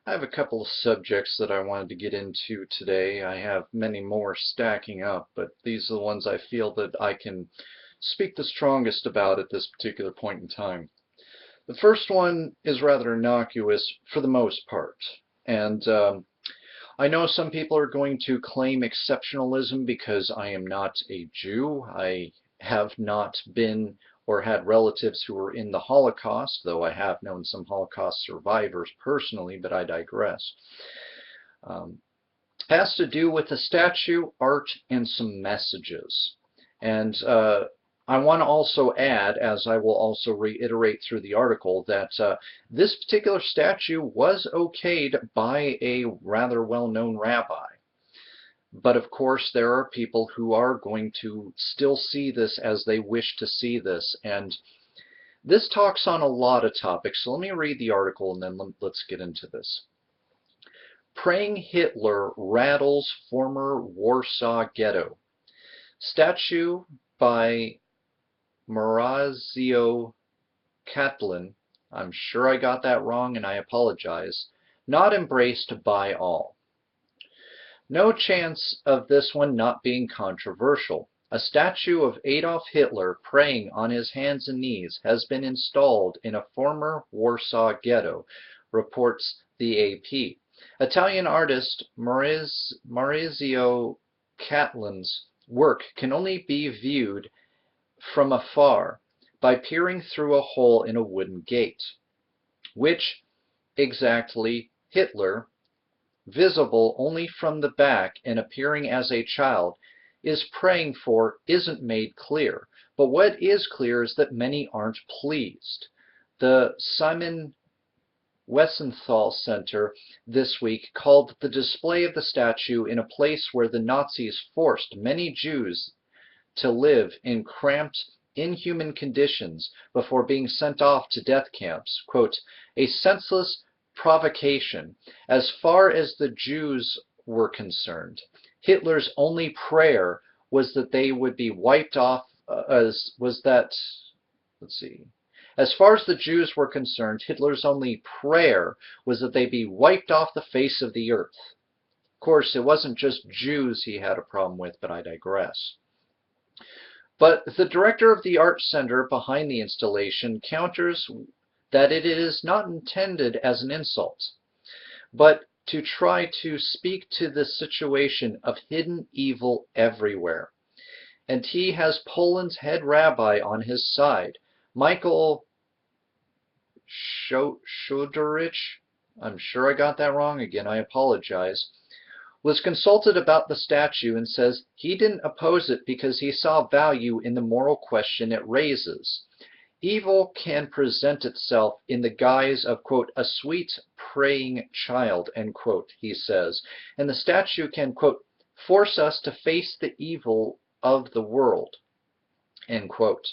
I have a couple of subjects that I wanted to get into today. I have many more stacking up, but these are the ones I feel that I can speak the strongest about at this particular point in time. The first one is rather innocuous for the most part, and I know some people are going to claim exceptionalism because I am not a Jew. I have not been or had relatives who were in the Holocaust, though I have known some Holocaust survivors personally, but I digress. Um, has to do with the statue, art, and some messages. And I want to also add, as I will also reiterate through the article, that this particular statue was okayed by a rather well-known rabbi. But of course, there are people who are going to still see this as they wish to see this. And this talks on a lot of topics. So let me read the article and then let's get into this. Praying Hitler rattles former Warsaw ghetto. Statue by Maurizio Catlin. I'm sure I got that wrong and I apologize. Not embraced by all. No chance of this one not being controversial. A statue of Adolf Hitler praying on his hands and knees has been installed in a former Warsaw ghetto, reports the AP. Italian artist Maurizio Catlin's work can only be viewed from afar by peering through a hole in a wooden gate. Which exactly Hitler, visible only from the back and appearing as a child, is praying for isn't made clear. But what is clear is that many aren't pleased. The Simon Wiesenthal Center this week called the display of the statue in a place where the Nazis forced many Jews to live in cramped, inhuman conditions before being sent off to death camps, quote, a senseless provocation as far as the Jews were concerned. Hitler's only prayer was that they would be wiped off as far as the Jews were concerned, Hitler's only prayer was that they be wiped off the face of the earth. Of course, it wasn't just Jews he had a problem with, but I digress. But the director of the art center behind the installation counters that it is not intended as an insult, but to try to speak to the situation of hidden evil everywhere. And he has Poland's head rabbi on his side, Michael Szoderich, I'm sure I got that wrong again, I apologize, was consulted about the statue and says he didn't oppose it because he saw value in the moral question it raises. Evil can present itself in the guise of, quote, a sweet praying child, end quote, he says, and the statue can, quote, force us to face the evil of the world, end quote.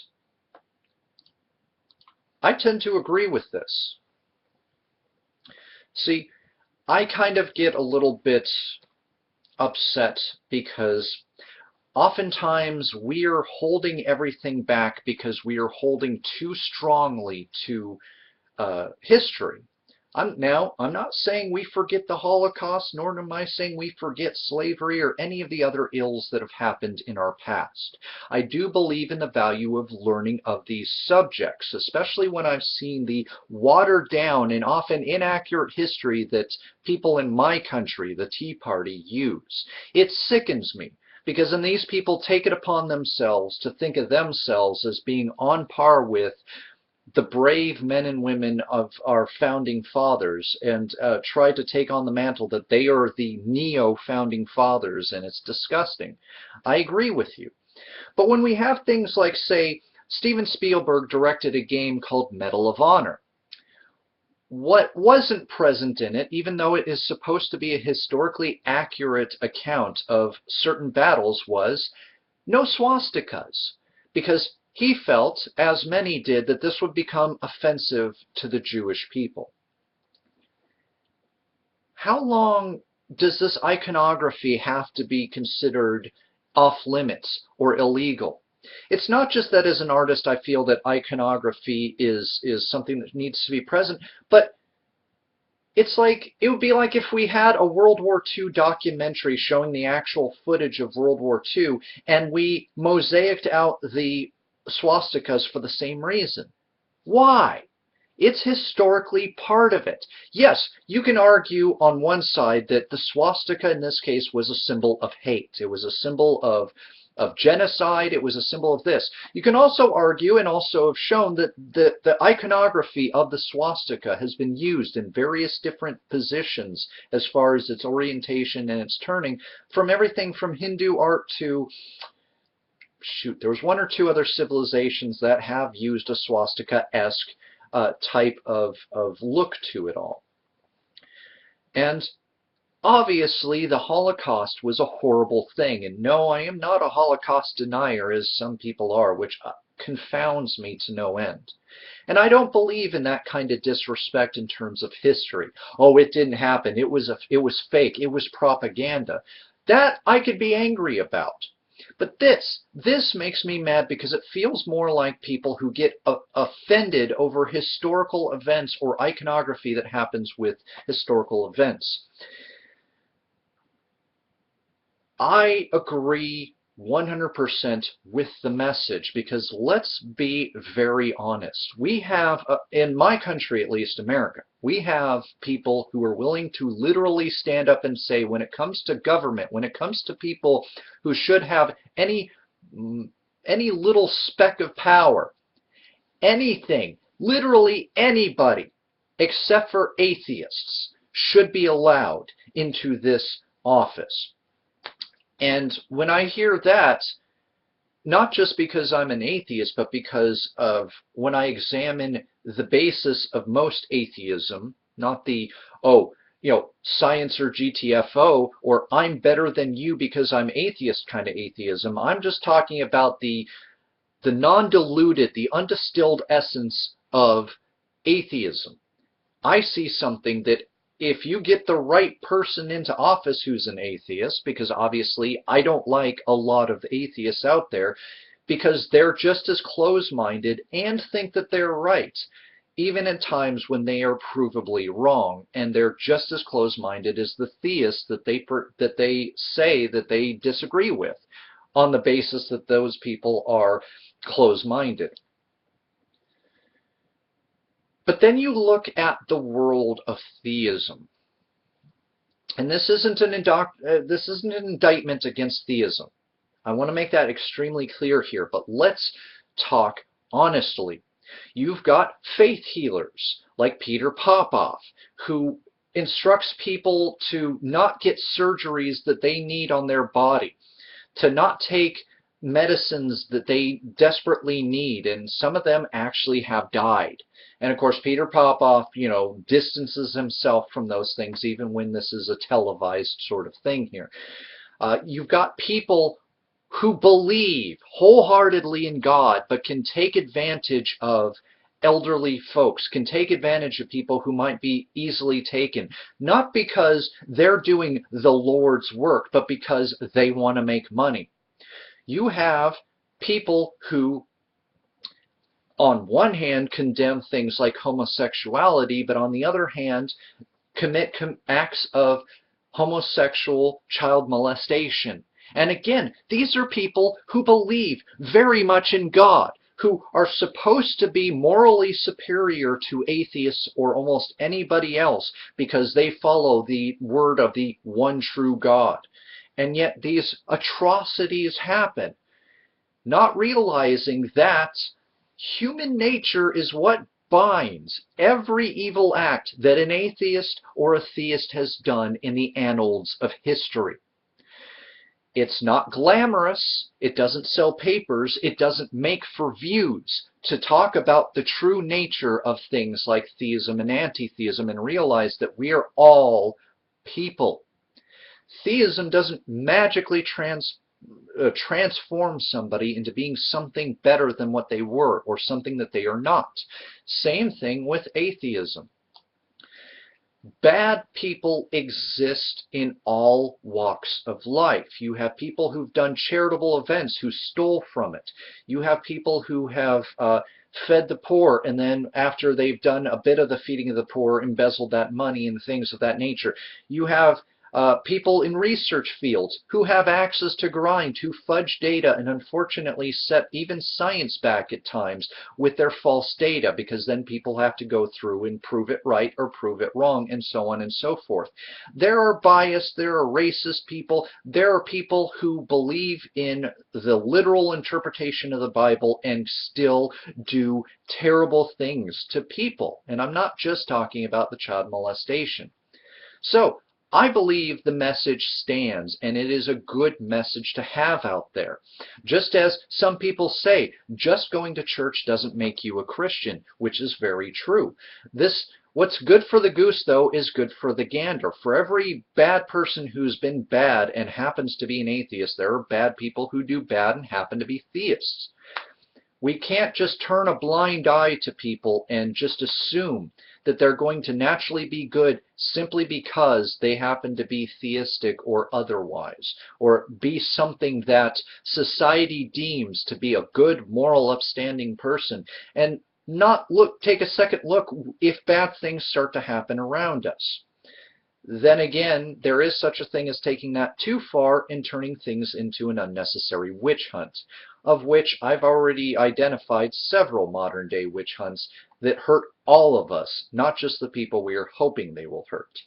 I tend to agree with this. See, I kind of get a little bit upset because oftentimes we are holding everything back because we are holding too strongly to history. I'm not saying we forget the Holocaust, nor am I saying we forget slavery or any of the other ills that have happened in our past. I do believe in the value of learning of these subjects, especially when I've seen the watered down and often inaccurate history that people in my country, the Tea Party, use. It sickens me, because then these people take it upon themselves to think of themselves as being on par with the brave men and women of our founding fathers and try to take on the mantle that they are the neo-founding fathers, and it's disgusting. I agree with you. But when we have things like, say, Steven Spielberg directed a game called Medal of Honor, what wasn't present in it, even though it is supposed to be a historically accurate account of certain battles, was no swastikas, because he felt, as many did, that this would become offensive to the Jewish people. How long does this iconography have to be considered off limits or illegal? It's not just that as an artist I feel that iconography is something that needs to be present, but It's like, it would be like if we had a World War II documentary showing the actual footage of World War II and we mosaicked out the swastikas for the same reason. Why? It's historically part of it. Yes, you can argue on one side that the swastika in this case was a symbol of hate. It was a symbol of genocide. It was a symbol of this. You can also argue and also have shown that the iconography of the swastika has been used in various different positions as far as its orientation and its turning, from everything from Hindu art to, shoot, there was one or two other civilizations that have used a swastika-esque type of look to it all. And obviously the Holocaust was a horrible thing, and no, I am not a Holocaust denier as some people are, which confounds me to no end. And I don't believe in that kind of disrespect in terms of history. Oh, it didn't happen. It was fake. It was propaganda. That I could be angry about. But this makes me mad because it feels more like people who get offended over historical events or iconography that happens with historical events. I agree 100% with the message, because let's be very honest. We have, in my country at least, America, we have people who are willing to literally stand up and say, when it comes to government, when it comes to people who should have any little speck of power, anything, literally anybody, except for atheists, should be allowed into this office. And when I hear that, not just because I'm an atheist, but because of when I examine the basis of most atheism, not the, oh, science or GTFO, or I'm better than you because I'm atheist kind of atheism. I'm just talking about the non-diluted, the undistilled essence of atheism. I see something that if you get the right person into office who's an atheist, because obviously I don't like a lot of atheists out there, because they're just as close-minded and think that they're right, even at times when they are provably wrong, and they're just as close-minded as the theists that they say that they disagree with, on the basis that those people are close-minded. But then you look at the world of theism, and this isn't an indictment against theism. I want to make that extremely clear here, but let's talk honestly. You've got faith healers like Peter Popoff, who instructs people to not get surgeries that they need on their body, to not take medicines that they desperately need, and some of them actually have died. And of course, Peter Popoff, distances himself from those things, even when this is a televised sort of thing here. You've got people who believe wholeheartedly in God, but can take advantage of elderly folks, can take advantage of people who might be easily taken, not because they're doing the Lord's work, but because they want to make money. You have people who, on one hand, condemn things like homosexuality, but on the other hand, commit acts of homosexual child molestation. And again, these are people who believe very much in God, who are supposed to be morally superior to atheists or almost anybody else because they follow the word of the one true God. And yet these atrocities happen, not realizing that human nature is what binds every evil act that an atheist or a theist has done in the annals of history. It's not glamorous, it doesn't sell papers, it doesn't make for views to talk about the true nature of things like theism and anti-theism and realize that we are all people. Theism doesn't magically transform somebody into being something better than what they were or something that they are not. Same thing with atheism. Bad people exist in all walks of life. You have people who've done charitable events who stole from it. You have people who have fed the poor, and then after they've done a bit of the feeding of the poor, embezzled that money and things of that nature. You have people in research fields who have access to grind, who fudge data, and unfortunately set even science back at times with their false data, because then people have to go through and prove it right or prove it wrong, and so on and so forth. There are biased, there are racist people, there are people who believe in the literal interpretation of the Bible and still do terrible things to people. And I'm not just talking about the child molestation. So, I believe the message stands, and it is a good message to have out there. Just as some people say, just going to church doesn't make you a Christian, which is very true. What's good for the goose, though, is good for the gander. For every bad person who's been bad and happens to be an atheist, there are bad people who do bad and happen to be theists. We can't just turn a blind eye to people and just assume that they're going to naturally be good simply because they happen to be theistic or otherwise, or be something that society deems to be a good, moral, upstanding person, and not take a second look if bad things start to happen around us. Then again, there is such a thing as taking that too far and turning things into an unnecessary witch hunt, of which I've already identified several modern-day witch hunts that hurt all of us, not just the people we are hoping they will hurt.